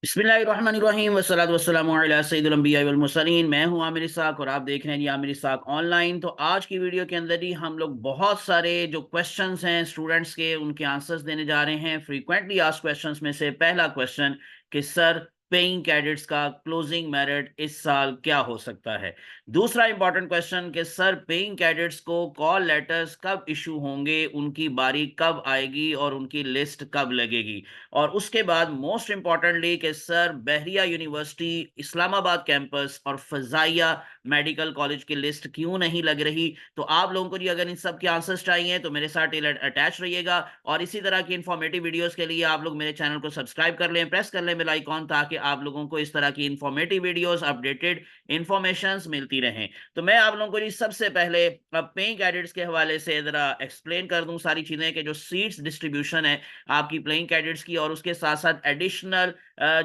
बिस्मिल्लाहिर्रहमानिर्रहीम वस्सलातु वस्सलामु अला सय्यिदिल अंबिया वल मुरसलीन। मैं हूं आमिर इसाक और आप देख रहे हैं जी आमिर इसाक ऑनलाइन। तो आज की वीडियो के अंदर ही हम लोग बहुत सारे जो क्वेश्चंस हैं स्टूडेंट्स के उनके आंसर्स देने जा रहे हैं। फ्रीक्वेंटली आस्क्ड क्वेश्चंस में से पहला क्वेश्चन कि सर पेइंग कैडेट्स का क्लोजिंग मेरिट इस साल क्या हो सकता है। दूसरा इंपॉर्टेंट क्वेश्चन कि सर पेइंग कैडेट्स को कॉल लेटर्स कब इशू होंगे, उनकी बारी कब आएगी और उनकी लिस्ट कब लगेगी। और उसके बाद मोस्ट इंपॉर्टेंटली कि सर बहरिया यूनिवर्सिटी इस्लामाबाद कैंपस और फजाइया मेडिकल कॉलेज की लिस्ट क्यों नहीं लग रही। तो आप लोगों को जी अगर इन सब के आंसर्स चाहिए तो मेरे साथ अटैच रहिएगा और इसी तरह की इंफॉर्मेटिव वीडियोस के लिए आप लोग मेरे चैनल को सब्सक्राइब कर लें, प्रेस कर लें बेल आइकॉन, ताकि आप लोगों को इस तरह की इंफॉर्मेटिव वीडियोस अपडेटेड इंफॉर्मेशंस मिलती रहें। तो मैं आप लोगों को जी सबसे पहले अब पेइंग कैडेट्स के हवाले से जरा एक्सप्लेन कर दूं सारी चीजें कि जो सीट्स डिस्ट्रीब्यूशन है आपकी प्लेइंग कैडेट्स की, और उसके साथ साथ एडिशनल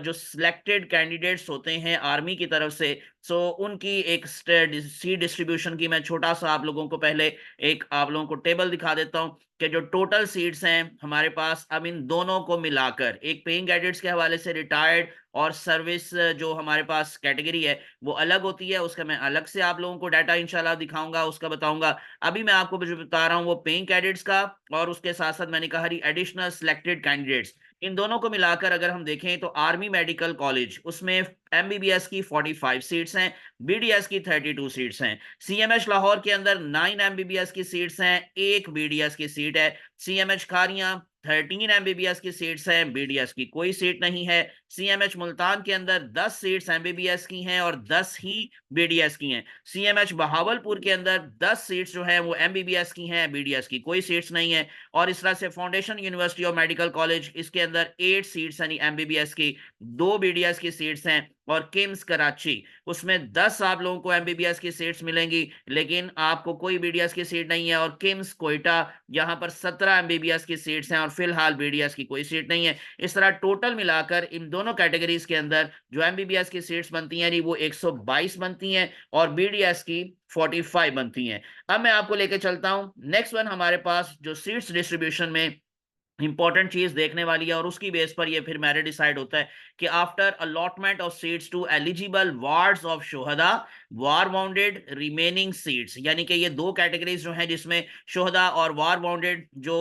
जो सिलेक्टेड कैंडिडेट्स होते हैं आर्मी की तरफ से, सो उनकी एक सीट डिस्ट्रीब्यूशन की मैं छोटा सा आप लोगों को पहले एक आप लोगों को टेबल दिखा देता हूं कि जो टोटल सीट्स हैं हमारे पास अब इन दोनों को मिलाकर, एक पेइंग कैडेट्स के हवाले से रिटायर्ड और सर्विस जो हमारे पास कैटेगरी है वो अलग होती है, उसका मैं अलग से आप लोगों को डाटा इंशाल्लाह दिखाऊंगा, उसका बताऊंगा। अभी मैं आपको जो बता रहा हूँ वो पेइंग कैडेट्स का, और उसके साथ साथ मैंने कहा एडिशनल सिलेक्टेड कैंडिडेट्स, इन दोनों को मिलाकर अगर हम देखें तो आर्मी मेडिकल कॉलेज उसमें एमबीबीएस की 45 सीट्स हैं, बीडीएस की 32 सीट्स हैं। सीएमएच लाहौर के अंदर 9 एमबीबीएस की सीट्स हैं, एक बीडीएस की सीट है। सीएमएच खारियां 13 एमबीबीएस की सीट्स हैं, बीडीएस की कोई सीट नहीं है। सीएमएच मुल्तान के अंदर 10 सीट्स एमबीबीएस की हैं और 10 ही बीडीएस की हैं। सीएमएच बहावलपुर के अंदर 10 सीट्स जो हैं वो एमबीबीएस की हैं, बीडीएस की कोई सीट्स नहीं है। और इस तरह से foundation university of medical college, इसके अंदर 8 सीट्स यानी एमबीबीएस की, 2 बीडीएस की सीट्स हैं। और किम्स कराची उसमें 10 आप लोगों को एमबीबीएस की सीट्स मिलेंगी, लेकिन आपको कोई बीडीएस की सीट नहीं है। और किम्स कोयटा यहां पर 17 एमबीबीएस की सीट्स हैं और फिलहाल बीडीएस की कोई सीट नहीं है। इस तरह टोटल मिलाकर इन दोनों कैटेगरीज के अंदर जो एमबीबीएस की सीट्स बनती हैं वो 122 बनती हैं और बीडीएस की 45 बनती हैं। अब मैं आपको लेके चलता हूं नेक्स्ट वन, हमारे पास जो सीट्स डिस्ट्रीब्यूशन में इंपॉर्टेंट चीज देखने वाली है और उसकी बेस पर ये फिर मेरिट डिसाइड होता है कि after allotment of seats to eligible wards of शोहदा वार बाउंडेड रिमेनिंग सीट्स, यानी कि ये दो कैटेगरीज जो हैं जिसमें शोहदा और वार बाउंडेड जो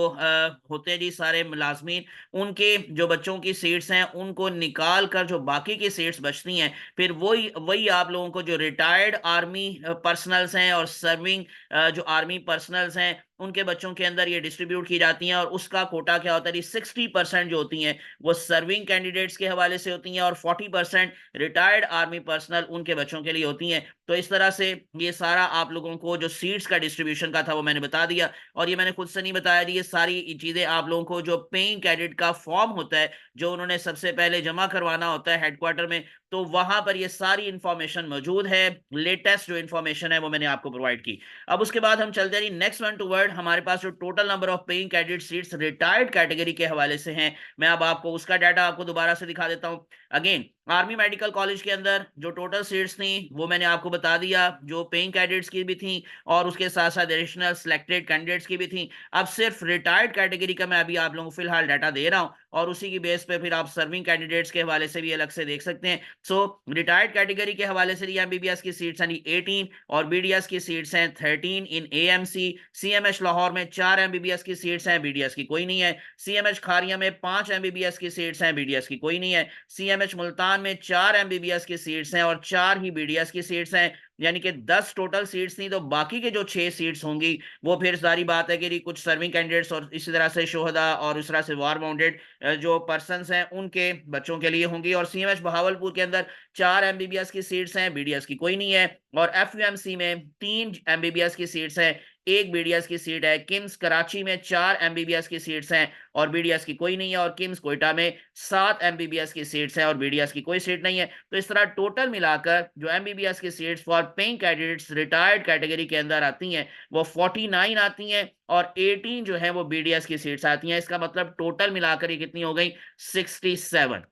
होते हैं जी सारे मुलाजमीन, उनके जो बच्चों की सीट्स हैं उनको निकाल कर जो बाकी की सीट्स बचती हैं, फिर वही वही आप लोगों को जो रिटायर्ड आर्मी पर्सनल्स हैं और सर्विंग जो आर्मी पर्सनल्स हैं उनके बच्चों के अंदर ये डिस्ट्रीब्यूट की जाती हैं। और उसका कोटा क्या होता है, 60% जो होती हैं वो सर्विंग कैंडिडेट्स के हवाले से होती हैं और 40% रिटायर्ड आर्मी पर्सनल उनके बच्चों के लिए होती हैं। तो इस तरह से ये सारा आप लोगों को जो सीट्स का डिस्ट्रीब्यूशन का था वो मैंने बता दिया। और ये मैंने खुद से नहीं बताया जी, ये सारी चीजें आप लोगों को जो पेइंग कैडेट का फॉर्म होता है जो उन्होंने सबसे पहले जमा करवाना होता है हेडक्वार्टर में, तो वहां पर ये सारी इंफॉर्मेशन मौजूद है। लेटेस्ट जो इंफॉर्मेशन है वो मैंने आपको प्रोवाइड की। अब उसके बाद हम चलते हैं नेक्स्ट वन टू वर्ड, हमारे पास जो total number of paying cadet seats retired category के हवाले से हैं, मैं अब आपको उसका डाटा आपको दोबारा से दिखा देता हूं। अगेन आर्मी मेडिकल कॉलेज के अंदर जो टोटल सीट्स थी वो मैंने आपको बता दिया, जो पेइंग कैडेट्स की भी थी और उसके साथ साथ एडिशनल सिलेक्टेड कैंडिडेट्स की भी थी। अब सिर्फ रिटायर्ड कैटेगरी का मैं अभी आप लोगों को फिलहाल डाटा दे रहा हूं और उसी की बेस पे फिर आप सर्विंग कैंडिडेट्स के हवाले से भी अलग से देख सकते हैं। सो रिटायर्ड कैटेगरी के हवाले से एमबीबीएस की सीट्स यानी 18 और बीडीएस की सीट्स हैं 13 इन एएमसी। सीएमएच लाहौर में 4 एमबीबीएस की सीट्स हैं, बीडीएस की कोई नहीं है। सीएमएच खारिया में 5 एमबीबीएस की सीट्स हैं, बीडीएस की कोई नहीं है। सीएमएच मुल्तान में 4 एमबीबीएस की सीट्स हैं और 4 ही बीडीएस की सीट्स हैं, यानी कि 10 टोटल सीट्स थी। तो बाकी के जो 6 सीट्स होंगी वो फिर सारी बात है कि कुछ सर्विंग कैंडिडेट्स और इसी तरह से शोहदा और इस तरह से वार बाउंडेड जो पर्सन्स हैं उनके बच्चों के लिए होंगी। और सीएमएच बहावलपुर के अंदर 4 एमबीबीएस की सीट्स हैं, बीडीएस की कोई नहीं है। और एफयूएमसी में 3 एमबीबीएस की सीट्स हैं, एक बीडीएस की सीट है। किम्स कराची में 4 एमबीबीएस की सीट्स हैं और बीडीएस की कोई नहीं है। और किम्स कोयटा में 7 एमबीबीएस की सीट्स हैं और बीडीएस की कोई सीट नहीं है। तो इस तरह टोटल मिलाकर जो एमबीबीएस की seats for paying candidates retired category के अंदर आती हैं वो 49 आती हैं और 18 जो है वो बीडीएस की सीट्स आती हैं। इसका मतलब टोटल मिलाकर ये कितनी हो गई, 67।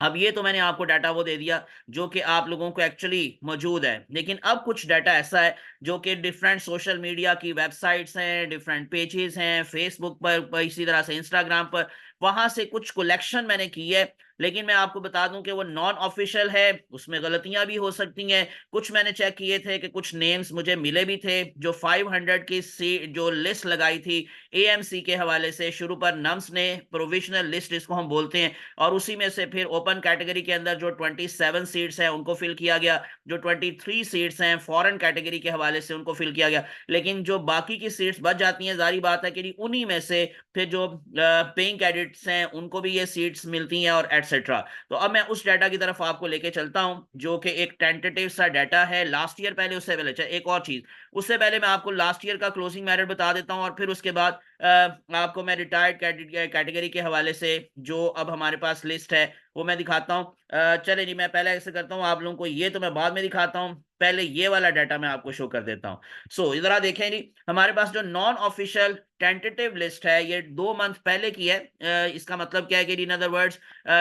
अब ये तो मैंने आपको डाटा वो दे दिया जो कि आप लोगों को एक्चुअली मौजूद है, लेकिन अब कुछ डाटा ऐसा है जो कि डिफरेंट सोशल मीडिया की वेबसाइट्स हैं, डिफरेंट पेजेस हैं, फेसबुक पर इसी तरह से इंस्टाग्राम पर वहां से कुछ कलेक्शन मैंने की है, लेकिन मैं आपको बता दूं कि वो नॉन ऑफिशियल है, उसमें गलतियां भी हो सकती हैं। कुछ मैंने चेक किए थे कि कुछ नेम्स मुझे मिले भी थे। जो 500 की सी जो लिस्ट लगाई थी एएमसी के हवाले से, शुरू पर नम्स ने प्रोविजनल लिस्ट इसको हम बोलते हैं, और उसी में से फिर ओपन कैटेगरी के अंदर जो 27 सीट्स हैं उनको फिल किया गया, जो 23 सीट्स हैं फॉरेन कैटेगरी के हवाले से उनको फिल किया गया। लेकिन जो बाकी की सीट्स बच जाती हैं, जारी बात है कि उन्हीं में से फिर जो पेइंग कैडेट्स हैं उनको भी ये सीट्स मिलती हैं और एटसेट्रा। तो अब मैं उस डाटा की तरफ आपको लेके चलता हूं, जो कि एक टेंटेटिव सा डाटा है लास्ट ईयर। पहले उससे पहले एक और चीज, उससे पहले मैं आपको लास्ट ईयर का क्लोजिंग मेरिट बता देता हूं, और फिर उसके बाद आपको मैं रिटायर्ड कैटेगरी के हवाले से जो अब हमारे पास लिस्ट है वो मैं दिखाता हूं। चले जी, मैं पहले ऐसे करता हूं, आप लोगों को ये तो मैं बाद में दिखाता हूं, पहले ये वाला डाटा मैं आपको शो कर देता हूं। सो इधर आप देखें जी, हमारे पास जो नॉन ऑफिशियल टेंटेटिव लिस्ट है ये 2 मंथ पहले की है। इसका मतलब क्या है कि इन अदर वर्ड्स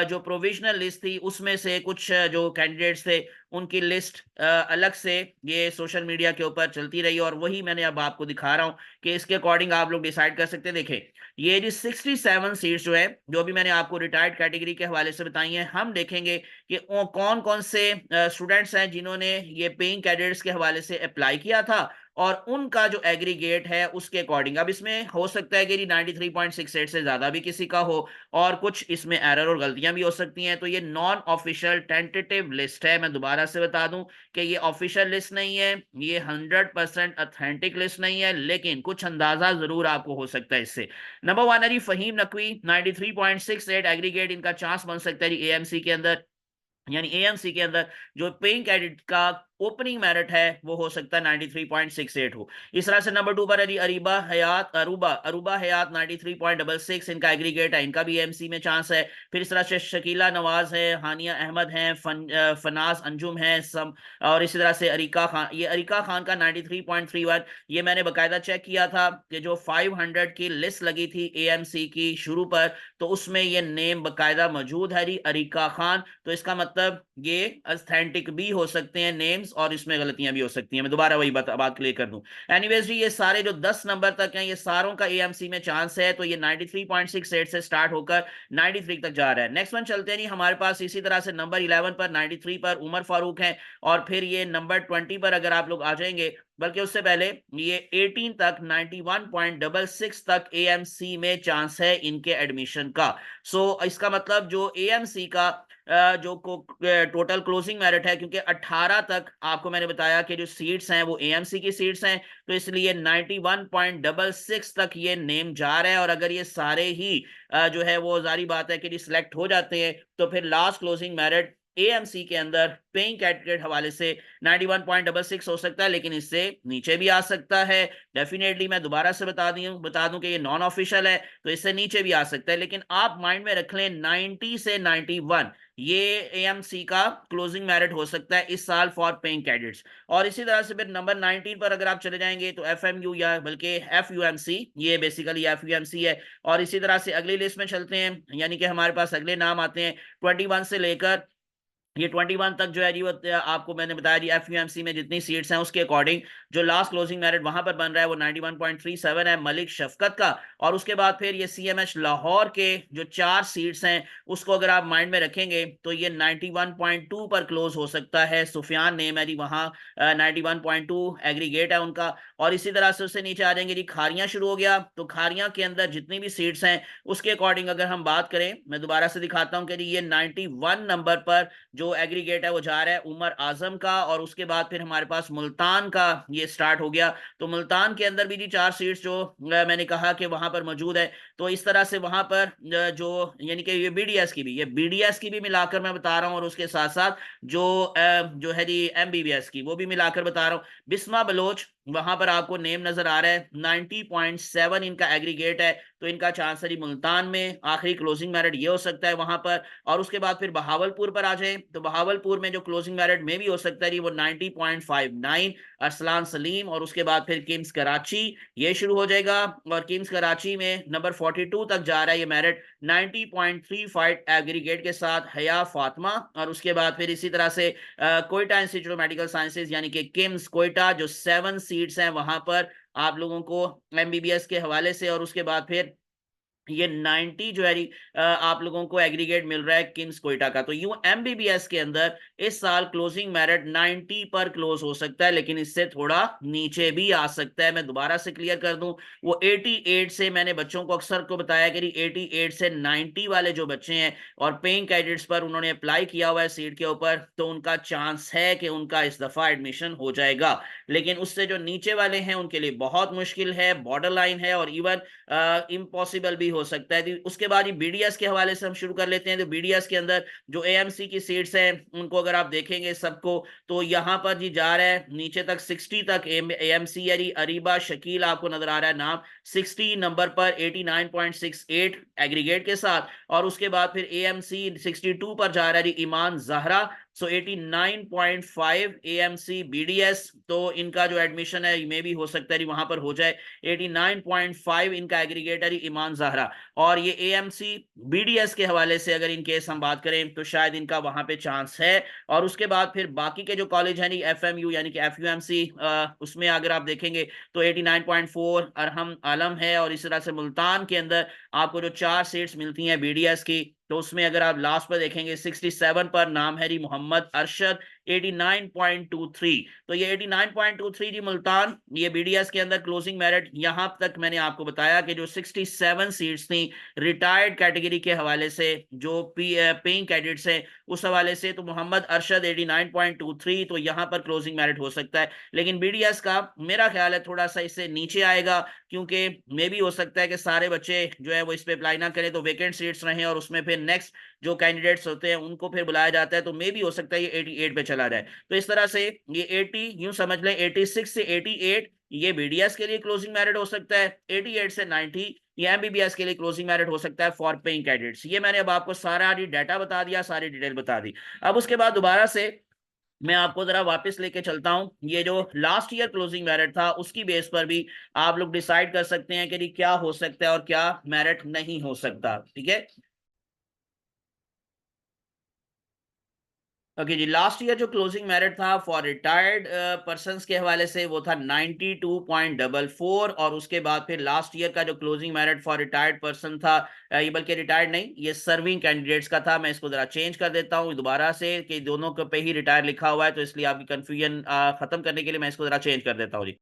जो प्रोविजनल लिस्ट थी उसमें से कुछ जो कैंडिडेट्स थे उनकी लिस्ट अलग से ये सोशल मीडिया के ऊपर चलती रही, और वही मैंने अब आपको दिखा रहा हूं कि इसके अकॉर्डिंग आप लोग डिसाइड कर सकते हैं। देखें, ये जो 67 सीट्स जो है, जो भी मैंने आपको रिटायर्ड कैटेगरी के हवाले से बताई हैं, हम देखेंगे कि कौन कौन से स्टूडेंट्स हैं जिन्होंने ये पेइंग कैडेट्स के हवाले से अप्लाई किया था, और उनका जो एग्रीगेट है उसके अकॉर्डिंग। अब इसमें हो सकता है कि 93.68 से ज्यादा भी किसी का हो, और कुछ इसमें एरर और गलतियां भी हो सकती हैं। तो ये नॉन ऑफिशियल टेंटेटिव लिस्ट है। मैं दोबारा से बता दूं कि ये ऑफिशियल लिस्ट नहीं है, ये 100% ऑथेंटिक लिस्ट नहीं है, लेकिन कुछ अंदाजा जरूर आपको हो सकता है इससे। नंबर 1 है जी फहीम नकवी, 93.68 एग्रीगेट इनका चांस बन सकता है जी एएमसी के अंदर, यानी एएमसी के अंदर जो पेइंग कैडेट का ओपनिंग मेरिट है वो हो सकता है 93.68 हो। इस तरह से नंबर 2 पर अली अरीबा हयात अरूबा अरूबा हयात 93.66 इनका एग्रीगेट है, इनका भी एएमसी में चांस है। फिर इस तरह से शकीला नवाज है, हानिया अहमद है, फनाज अंजुम है सम, और इसी तरह से अरीका खान, ये अरीका खान का 93.31, ये मैंने बकायदा चेक किया था कि जो 500 की लिस्ट लगी थी एएमसी की शुरू पर, तो उसमें ये नेम बकायदा मौजूद है अरीका खान। तो इसका मतलब ये ऑथेंटिक भी हो सकते हैं नेम्स, और इसमें गलतियां भी हो सकती हैं। मैं दोबारा वही बात क्लियर कर दूं। एनीवेज जी, ये सारे जो 10 नंबर तक हैं ये सारों का एएमसी में चांस है। तो ये 93.68 से स्टार्ट होकर 93 तक जा रहा है। नेक्स्ट वन चलते हैं जी, हमारे पास इसी तरह से नंबर 11 पर 93 पर उमर फारूक है, और फिर ये नंबर 20 पर अगर आप लोग आ जाएंगे, बल्कि उससे पहले ये 18 तक 91.66 तक एएमसी में चांस है इनके एडमिशन का। सो इसका मतलब जो एएमसी का जो टोटल क्लोजिंग मेरिट है, क्योंकि 18 तक आपको मैंने बताया कि जो सीट्स हैं वो एएमसी की सीट्स हैं, तो इसलिए 91.66 तक ये नेम जा रहा है। और अगर ये सारे ही जो है वो जारी बात है कि सिलेक्ट हो जाते हैं, तो फिर लास्ट क्लोजिंग मेरिट एएमसी के अंदर पेइंग कैंडिडेट हवाले से 91.66 हो सकता है, लेकिन इससे नीचे भी आ सकता है डेफिनेटली। मैं दोबारा से बता दूं कि ये नॉन ऑफिशियल है, तो इससे नीचे भी आ सकता है, लेकिन आप माइंड में रख लें 90 से 91 ये एएमसी का क्लोजिंग मेरिट हो सकता है इस साल फॉर पेइंग कैडेट्स। और इसी तरह से फिर नंबर 19 पर अगर आप चले जाएंगे तो एफएमयू, या बल्कि एफयूएमसी, ये बेसिकली एफयूएमसी है। और इसी तरह से अगली लिस्ट में चलते हैं, यानी कि हमारे पास अगले नाम आते हैं 21 से लेकर ये 21 तक जो है जी, वो आपको मैंने बताया जी एफयूएमसी में जितनी सीट्स हैं उसके अकॉर्डिंग जो लास्ट क्लोजिंग मेरिट वहां पर बन रहा है वो 91.37 है मलिक शफकत का। और उसके बाद फिर ये सीएमएच लाहौर के जो 4 सीट्स हैं उसको अगर आप माइंड में रखेंगे तो ये 91.2 पर क्लोज हो सकता है। सुफियान नेम है जी वहां, 91.2 एग्रीगेट है उनका। और इसी तरह से उससे नीचे आ जाएंगे जी, खारियां शुरू हो गया, तो खारियां के अंदर जितनी भी सीट्स हैं उसके अकॉर्डिंग अगर हम बात करें, मैं दोबारा से दिखाता हूं कि जी ये 91 नंबर पर जो एग्रीगेट है वो जा रहा है उमर आजम का। और उसके बाद फिर हमारे पास मुल्तान का ये स्टार्ट हो गया, तो मुल्तान के अंदर भी जी 4 सीट्स जो मैंने कहा कि वहां पर मौजूद है। तो इस तरह से वहां पर जो यानी कि ये बीडीएस की भी मिलाकर मैं बता रहा हूँ, और उसके साथ साथ जो है जी एमबीबीएस की वो भी मिलाकर बता रहा हूँ। बिस्मा बलोच वहां पर आपको नेम नजर आ रहा है, 90.7 इनका एग्रीगेट है, तो इनका चांस है मुल्तान में आखिरी क्लोजिंग मेरिट ये हो सकता है वहां पर। और उसके बाद फिर बहावलपुर पर आ जाए, तो बहावलपुर में जो क्लोजिंग मेरिट में भी हो सकता है वो 90.59 अरसलान सलीम। और उसके बाद फिर किम्स कराची ये शुरू हो जाएगा, और किम्स कराची में नंबर 42 तक जा रहा है ये मेरिट 90.35 एग्रीगेट के साथ हया फातिमा। और उसके बाद फिर इसी तरह से Quetta institute of medical sciences यानी कि किम्स कोयटा जो 7 सीट्स हैं वहां पर आप लोगों को एमबीबीएस के हवाले से। और उसके बाद फिर ये 90 जो है आप लोगों को एग्रीगेट मिल रहा है किंग्स कोयटा का। तो यूं एमबीबीएस के अंदर इस साल क्लोजिंग मेरिट 90 पर क्लोज हो सकता है, लेकिन इससे थोड़ा नीचे भी आ सकता है। मैं दोबारा से क्लियर कर दूं, वो 88 से, मैंने बच्चों को अक्सर को बताया कि 88 से 90 वाले जो बच्चे हैं और पेइंग कैडेट्स पर उन्होंने अप्लाई किया हुआ है सीट के ऊपर, तो उनका चांस है कि उनका इस दफा एडमिशन हो जाएगा। लेकिन उससे जो नीचे वाले हैं उनके लिए बहुत मुश्किल है, बॉर्डर लाइन है, और इवन इम्पॉसिबल भी हो सकता है। उसके बाद ये बीडीएस के हवाले से हम शुरू कर लेते हैं। तो बीडीएस के अंदर जो एएमसी की सीट्स हैं उनको अगर आप देखेंगे सबको, तो यहाँ पर जी जा रहा है नीचे तक 60 तक एएमसी यानी अरीबा शकील आपको नजर आ रहा है नाम 60 नंबर पर 89.68 एग्रीगेट के साथ। और उसके बाद फिर एएमसी 62 पर जा रहा है जी ईमान जहरा, सो 89.5 एएमसी बीडीएस। तो इनका जो एडमिशन है मे भी हो सकता है वहां पर हो जाए। 89.5 इनका एग्रीगेटर ईमान जहरा। और ये एएमसी बीडीएस के हवाले से अगर इन केस हम बात करें तो शायद इनका वहां पे चांस है। और उसके बाद फिर बाकी के जो कॉलेज है नहीं, एफएमयू यानी कि एफयूएमसी, उसमें अगर आप देखेंगे तो 89.4 अरहम आलम है। और इस तरह से मुल्तान के अंदर आपको जो 4 सीट्स मिलती हैं बीडीएस की, तो उसमें अगर आप लास्ट पर देखेंगे 67 पर नाम है जी मोहम्मद अरशद 89.23। तो ये 89.23 जी मुल्तान, ये बीडीएस के अंदर क्लोजिंग मेरिट। यहां तक मैंने आपको बताया कि जो 67 सीट्स थी रिटायर्ड कैटेगरी के हवाले से, जो पेइंग कैडेट्स हैं उस हवाले से, तो मोहम्मद अरशद 89.23, तो यहां पर क्लोजिंग मेरिट हो सकता है। लेकिन बीडीएस का मेरा ख्याल है थोड़ा सा इससे नीचे आएगा, क्योंकि मे भी हो सकता है कि सारे बच्चे जो है वो इस पे अप्लाई ना करें तो वेकेंट सीट्स रहें, और उसमें फिर नेक्स्ट जो कैंडिडेट्स होते हैं उनको फिर बुलाया जाता है, तो मे भी हो सकता है ये 88 पे चला जाए। तो इस तरह से ये 80 यूं समझ लें, 86 से 88 ये बीडीएस के लिए क्लोजिंग मेरिट हो सकता है, 88 से 90 ये एमबीबीएस के लिए क्लोजिंग मेरिट हो सकता है फॉर पेइंग कैडेट्स। ये मैंने अब आपको सारा डाटा बता दिया, सारी डिटेल बता दी। अब उसके बाद दोबारा से मैं आपको जरा वापस लेके चलता हूं। ये जो लास्ट ईयर क्लोजिंग मेरिट था उसकी बेस पर भी आप लोग डिसाइड कर सकते हैं कि क्या हो सकता है और क्या मेरिट नहीं हो सकता। ठीक है, ओके जी। लास्ट ईयर जो क्लोजिंग मेरिट था फॉर रिटायर्ड पर्संस के हवाले से वो था 92.44। और उसके बाद फिर लास्ट ईयर का जो closing merit for retired person था, ये बल्कि रिटायर्ड नहीं, ये सर्विंग कैंडिडेट्स का था। मैं इसको जरा चेंज कर देता हूँ दोबारा से कि दोनों के पे ही रिटायर लिखा हुआ है, तो इसलिए आपकी कंफ्यूजन खत्म करने के लिए मैं इसको जरा चेंज कर देता हूँ जी।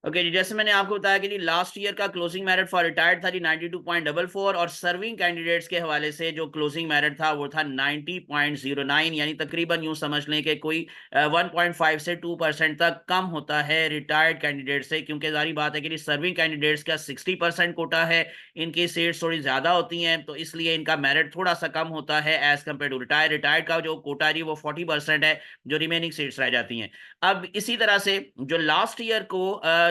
ओके जी, जैसे मैंने आपको बताया कि जी लास्ट ईयर का क्लोजिंग मेरिट फॉर रिटायर्ड था जी 92.44, और सर्विंग कैंडिडेट्स के हवाले से जो क्लोजिंग मेरिट था वो था 90.09, यानी तकरीबन यूं समझ लें कि कोई 1.5 से 2% तक कम होता है रिटायर्ड कैंडिडेट से, क्योंकि जारी बात है कि जी सर्विंग कैंडिडेट्स का 60% कोटा है, इनकी सीट्स थोड़ी ज्यादा होती हैं, तो इसलिए इनका मेरिट थोड़ा सा कम होता है as compare to retired. Retired का जो कोटा है वो 40% है, जो रिमेनिंग सीट्स रह जाती हैं। अब इसी तरह से जो लास्ट ईयर को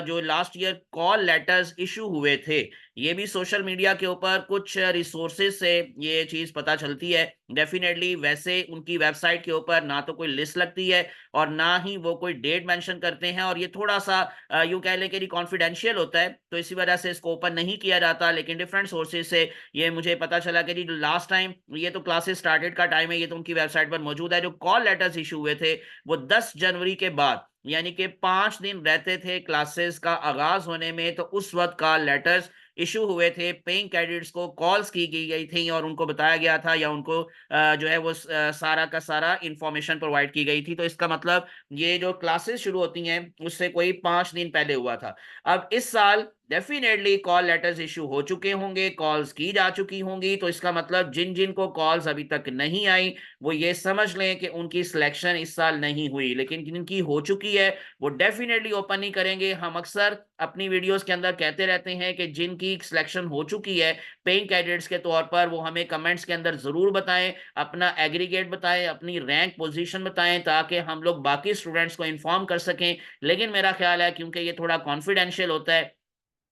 जो last year call letters issue हुए थे, ये भी सोशल मीडिया के ऊपर कुछ रिसोर्सेज से ये चीज पता चलती है। डेफिनेटली वैसे उनकी वेबसाइट के ऊपर ना तो कोई लिस्ट लगती है और ना ही वो कोई डेट मेंशन करते हैं, और ये थोड़ा सा यूं कह लें कि कॉन्फिडेंशियल होता है, तो इसी वजह से इसको ओपन नहीं किया जाता। लेकिन डिफरेंट सोर्सेज से ये मुझे पता चला कि जी लास्ट टाइम, ये तो क्लासेस स्टार्टेड का टाइम है, ये तो उनकी वेबसाइट पर मौजूद है, जो कॉल लेटर्स इशू हुए थे वो 10 जनवरी के बाद, यानी कि 5 दिन रहते थे क्लासेस का आगाज होने में, तो उस वक्त का लेटर्स इशू हुए थे। पेइंग कैडेट्स को कॉल्स की गई थी और उनको बताया गया था, या उनको जो है वो सारा का सारा इंफॉर्मेशन प्रोवाइड की गई थी। तो इसका मतलब ये जो क्लासेस शुरू होती हैं उससे कोई 5 दिन पहले हुआ था। अब इस साल डेफिनेटली कॉल लेटर्स इशू हो चुके होंगे, कॉल्स की जा चुकी होंगी, तो इसका मतलब जिन जिन को कॉल्स अभी तक नहीं आई वो ये समझ लें कि उनकी सिलेक्शन इस साल नहीं हुई। लेकिन जिनकी हो चुकी है वो डेफिनेटली ओपन नहीं करेंगे। हम अक्सर अपनी वीडियोस के अंदर कहते रहते हैं कि जिनकी सिलेक्शन हो चुकी है पेइंग कैंडिडेट्स के तौर पर, वो हमें कमेंट्स के अंदर जरूर बताएं, अपना एग्रीगेट बताएं, अपनी रैंक पोजीशन बताएं, ताकि हम लोग बाकी स्टूडेंट्स को इन्फॉर्म कर सकें। लेकिन मेरा ख्याल है क्योंकि ये थोड़ा कॉन्फिडेंशियल होता है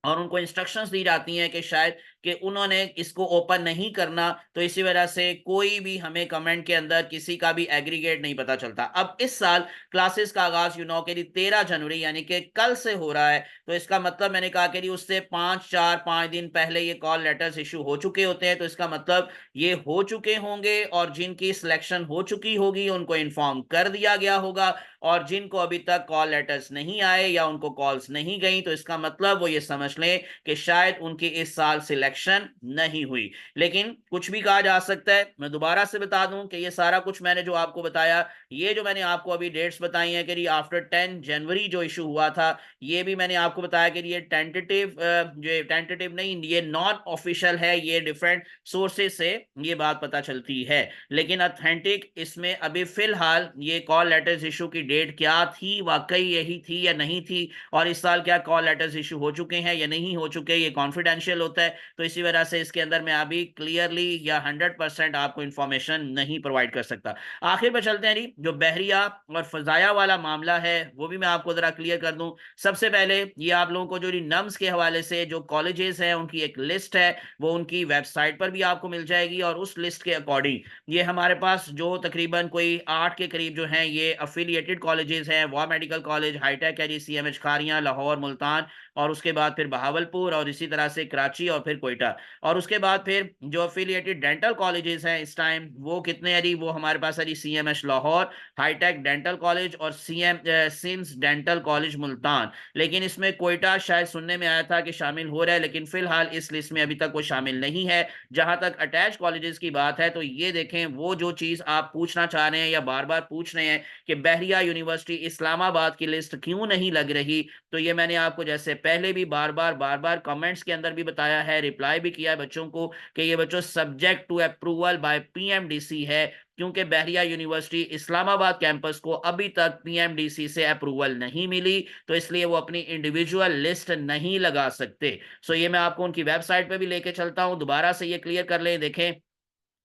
और उनको इंस्ट्रक्शंस दी जाती हैं कि शायद कि उन्होंने इसको ओपन नहीं करना, तो इसी वजह से कोई भी हमें कमेंट के अंदर किसी का भी एग्रीगेट नहीं पता चलता। अब इस साल क्लासेस का आगाज के लिए 13 जनवरी यानी कि कल से हो रहा है, तो इसका मतलब मैंने कहा कि उससे 5 दिन पहले ये कॉल लेटर्स इशू हो चुके होते हैं, तो इसका मतलब ये हो चुके होंगे और जिनकी सिलेक्शन हो चुकी होगी उनको इन्फॉर्म कर दिया गया होगा, और जिनको अभी तक कॉल लेटर्स नहीं आए या उनको कॉल्स नहीं गई, तो इसका मतलब वो ये समझ लें कि शायद उनकी इस साल सिलेक्शन नहीं हुई। लेकिन कुछ भी कहा जा सकता है। मैं दोबारा से बता दूं कि ये सारा कुछ मैंने जो आपको बताया, ये जो मैंने आपको अभी डेट्स बताई हैं कि आफ्टर 10 जनवरी जो इशू हुआ था, ये भी मैंने आपको बताया कि ये टेंटेटिव, जो टेंटेटिव नहीं, ये नॉन ऑफिशियल है, ये डिफरेंट सोर्सेज से ये बात पता चलती है। लेकिन ऑथेंटिक इसमें अभी फिलहाल ये कॉल लेटर्स इशू की डेट क्या थी, वाकई यही थी या नहीं थी, और इस साल क्या कॉल लेटर्स इशू हो चुके हैं या नहीं हो चुके, ये कॉन्फिडेंशियल होता है। तो इसी वजह से इसके अंदर मैं अभी क्लियरली या 100% आपको इंफॉर्मेशन नहीं प्रोवाइड कर सकता। आखिर में चलते हैं जी, जो बहरिया और फजाया वाला मामला है वो भी मैं आपको जरा क्लियर कर दूं। सबसे पहले ये आप लोगों को जो नम्स के हवाले से जो कॉलेजेस हैं उनकी एक लिस्ट है, वो उनकी वेबसाइट पर भी आपको मिल जाएगी, और उस लिस्ट के अकॉर्डिंग ये हमारे पास जो तकरीबन कोई 8 के करीब जो हैं ये अफिलिएटेड कॉलेजेस हैं, वॉ मेडिकल कॉलेज, हाईटेक है जी, CMH खारियां, लाहौर, मुल्तान, और उसके बाद फिर बहावलपुर, और इसी तरह से कराची, और फिर कोयटा। और उसके बाद फिर जो अफिलिएटेड डेंटल कॉलेजेस हैं इस टाइम वो कितने हैं जी, वो हमारे पास है जी CMH Lahore, hitech dental college, और सिम्स डेंटल कॉलेज मुल्तान। लेकिन इसमें कोयटा शायद सुनने में आया था कि शामिल हो रहा है, लेकिन फिलहाल इस लिस्ट में अभी तक वो शामिल नहीं है। जहां तक अटैच कॉलेजेस की बात है, तो ये देखें, वो जो चीज आप पूछना चाह रहे हैं या बार बार पूछ रहे हैं कि बहरिया यूनिवर्सिटी इस्लामाबाद की लिस्ट क्यों नहीं लग रही, तो ये मैंने आपको जैसे पहले भी बार बार कमेंट्स के अंदर भी बताया है, रिप्लाई भी किया है बच्चों को कि ये बच्चों subject to approval by PMDC है, क्योंकि बहरिया यूनिवर्सिटी इस्लामाबाद कैंपस को अभी तक PMDC से अप्रूवल नहीं मिली, तो इसलिए वो अपनी इंडिविजुअल लिस्ट नहीं लगा सकते। सो ये मैं आपको उनकी वेबसाइट पे भी लेके चलता हूं, दोबारा से ये क्लियर कर लें। देखें,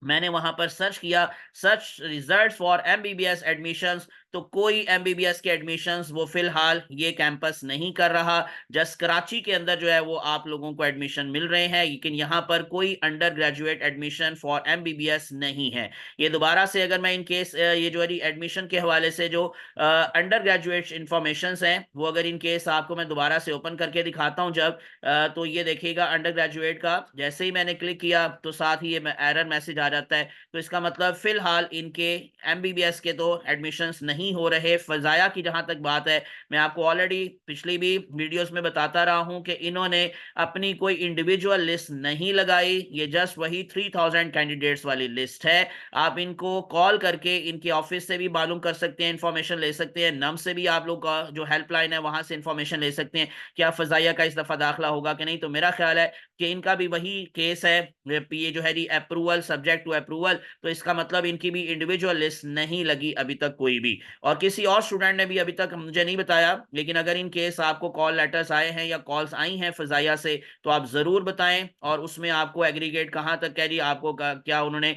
मैंने वहां पर सर्च किया, search result for MBBS admissions, तो कोई MBBS के एडमिशंस वो फिलहाल ये कैंपस नहीं कर रहा। जस्ट कराची के अंदर जो है वो आप लोगों को एडमिशन मिल रहे हैं, लेकिन यहाँ पर कोई under graduate admission for MBBS नहीं है। ये दोबारा से अगर मैं इन केस ये जो है एडमिशन के हवाले से जो अंडर ग्रेजुएट इंफॉर्मेशन हैं, वो अगर इन केस आपको मैं दोबारा से ओपन करके दिखाता हूँ जब, तो ये देखिएगा अंडर ग्रेजुएट का जैसे ही मैंने क्लिक किया तो साथ ही ये एरर मैसेज आ जाता है। तो इसका मतलब फिलहाल इनके MBBS के तो एडमिशंस नहीं हो रहे। फजाया की जहां तक बात है, मैं आपको ऑलरेडी पिछली भी वीडियोस में बताता रहा हूं कि इन्होंने अपनी कोई इंडिविजुअल लिस्ट नहीं लगाई, ये जस्ट वही 3000 कैंडिडेट्स वाली लिस्ट है। आप इनको कॉल करके इनके ऑफिस से भी मालूम कर सकते हैं, इंफॉर्मेशन ले सकते हैं, नम से भी आप लोग का जो हेल्पलाइन है वहां से इंफॉर्मेशन ले सकते हैं क्या फजाइया का इस दफा दाखिला होगा कि नहीं। तो मेरा ख्याल है कि इनका भी वही केस है, ये जो है जी अप्रूवल, सब्जेक्ट टू अप्रूवल, तो इसका मतलब इनकी भी इंडिविजुअल लिस्ट नहीं लगी अभी तक कोई भी। और किसी और स्टूडेंट ने भी अभी तक मुझे नहीं बताया, लेकिन अगर इन केस आपको कॉल लेटर्स आए हैं या कॉल्स आई हैं फजाइया से, तो आप जरूर बताएं, और उसमें आपको एग्रीगेट कहां तक कह रही आपको क्या उन्होंने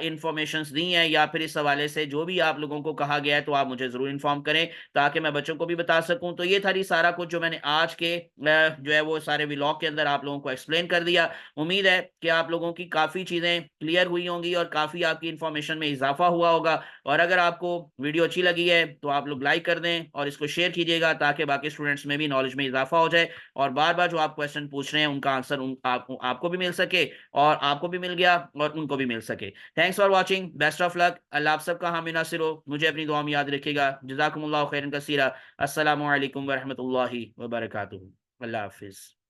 इंफॉर्मेशन दी हैं, या फिर इस हवाले से जो भी आप लोगों को कहा गया है, तो आप मुझे जरूर इन्फॉर्म करें ताकि मैं बच्चों को भी बता सकूं। तो ये था सारा कुछ जो मैंने आज के जो है वो सारे व्लॉग के अंदर आप लोगों को एक्सप्लेन कर दिया। उम्मीद है कि आप लोगों की काफी चीजें क्लियर हुई होंगी और काफी आपकी इंफॉर्मेशन में इजाफा हुआ होगा। और अगर आपको वीडियो अच्छी लगी है तो आप लोग लाइक कर दें और इसको शेयर कीजिएगा ताकि बाकी स्टूडेंट्स में भी नॉलेज में इजाफा हो जाए, और बार बार जो आप क्वेश्चन पूछ रहे हैं उनका आंसर आपको भी मिल सके, और आपको भी मिल गया और उनको भी मिल सके। Thanks for watching, best of luck, अल्लाह आप सबका हामी नासिर हो, मुझे अपनी दुआ में याद रखिएगा। जज़ाकुमुल्लाहु खैरन कसीरा। अस्सलामु अलैकुम वरहमतुल्लाहि वबरकातुहू। अल्लाह हाफिज।